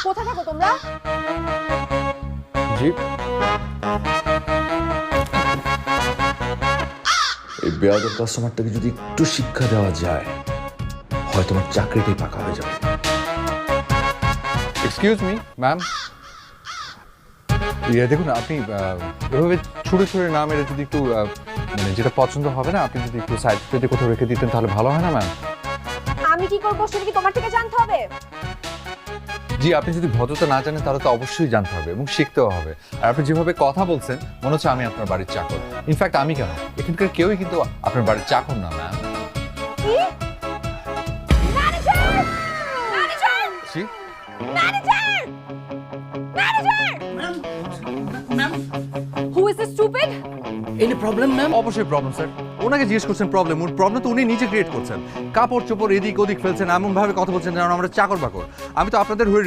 কোথায় থাকো তোমরা? জি, এই বেয়াদব কাস্টমারটাকে যদি একটু শিক্ষা দেওয়া যায়, হয়তো আমার চাকরিটাই পাকা হয়ে যাবে। এক্সকিউজ মি ম্যাম, দেখুন আপনি এভাবে ছুড়ে ছুড়ে না মেরে যদি একটু মানে যেটা পছন্দ হবে না, আপনি যদি একটু সাইড পেতে কোথাও রেখে দিতেন তাহলে ভালো হয় না ম্যাম? আমি কি করবো সেটা কি তোমার থেকে জানতে হবে? জি, আপনি যদি ভদ্রতা না জানেন তাহলে তো অবশ্যই জানতে হবে এবং শিখতেও হবে। আর আপনি যেভাবে কথা বলছেন মনে হচ্ছে আমি আপনার বাড়ির চাকর। ইনফ্যাক্ট আমি কেন, এখানকার কেউই কিন্তু আপনার বাড়ির চাকর না ম্যাম। কি? Manager! Manager! G, manager! Manager! Ma'am, who is this stupid? Any problem ma'am? অবশ্যই প্রবলেম স্যার। ওনাকে জিজ্ঞেস করছেন প্রবলেম, ওর প্রবলেম তো উনি নিজে ক্রিয়েট করছেন। কাপড় চোপড় এদিক ওদিক ফেলছেন, এমন ভাবে কথা বলছেন যেন আমরা চাকর বাকর। আমি তো আপনাদের হয়ে